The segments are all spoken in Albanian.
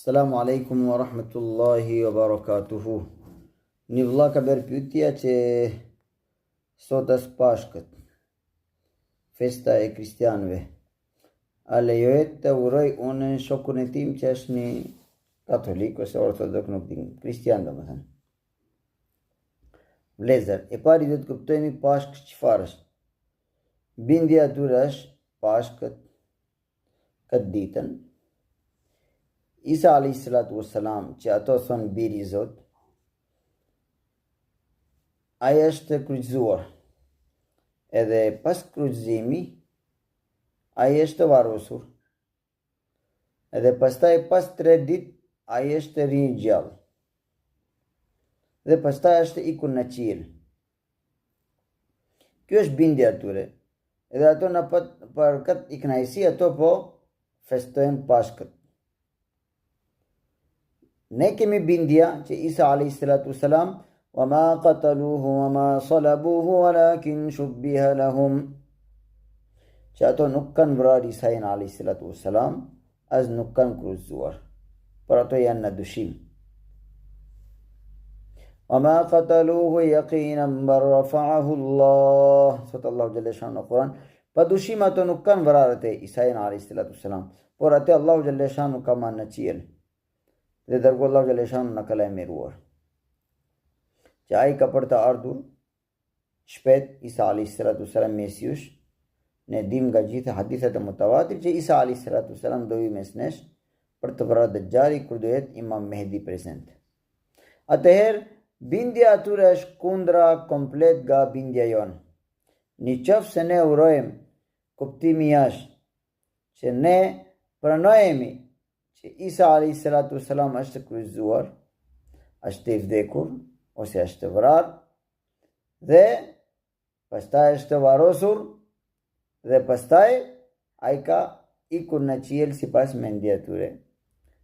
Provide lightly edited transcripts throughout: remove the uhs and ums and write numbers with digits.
Selamu alaikum wa rahmatullahi wa barakatuhu. Një vëlla ka bërë pyetja që sot është Pashkët, festa e kristianëve. A lejohet të uroj unë shokun e tim që është një katolik ose ortodok, nuk din, kristian domethënë. Vlezër, e pari do të kuptojmë Pashkë çfarë është. Bindja atyre është Pashkët këtë ditën. Isa a.s. që ato thonë biri i Zot, ai është kryqëzuar. Edhe pas kryqëzimi, ai është varrosur. Edhe pastaj pas 3 ditë, ai është rinjallë. Dhe pastaj është ikur në qiell. Kjo është bindja atyre. Edhe ato në për këtë iknajsi, ato po festojnë Pashkët. Ne kemi bindja që Isa a.s. wa ma qataluhu wa ma salabuhu walakin shubbiha lahum, që ato nuk kanë vrarë Isain a.s. as nuk kanë kryqëzuar, por ato janë në dyshim. Wa ma qataluhu yaqinan bal rafa'ahu Allah, thot Allahu xhalla shanu në Kur'an, pa dyshim ato nuk kanë vrarë te Isain a.s. por atë Allahu xhalla shanu ka marrë në qiell. Dhe dërgu Allahu xhalla shanu në ka lajmëruar që ai ka për të ardhur shpejt Isa a.s. Mesiush. Ne dim nga gjitha hadithet e mutawatir që Isa a.s. do vi mes nesh për të vrarë Dajjali kur do jetë Imam Mehdi prezent. Atëherë bindja atyre është kundra komplet nga bindja jonë. Në qoftë se ne urojmë, kuptimi është që ne pranojemi që Isa a.s. është kryqëzuar, është i vdekur ose është vrarë, dhe pastaj është varrosur, dhe pastaj ai ka ikur në qiell sipas mendjes tyre.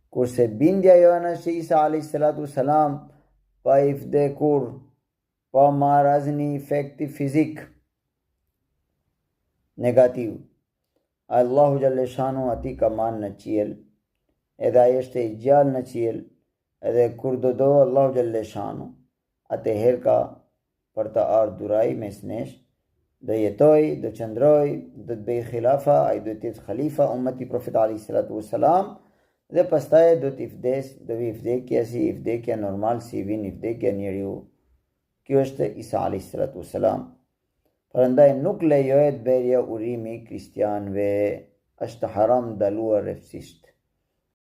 Kurse bindja jonë është që Isa a.s. pa i vdekur, pa marrë asnjë efekti fizik negativ, Allahu xhalla shanu ati ka marrë në qiell, edhe ai është i gjallë në qiell, edhe kur do Allahu xhalla shanu, atëherë ka për të ardhur ai mes nesh, do jetoj, do qëndroj, do të bëj khilafa, ai do të jetë khalifa ummeti Profet a.s. dhe pastaj do të vi vdekja si i vdekja normal, si vin i vdekja njeriu. Kjo është Isa a.s. Prandaj nuk lejohet bërja urimi kristianëve, është haram ndaluar rrethsisht.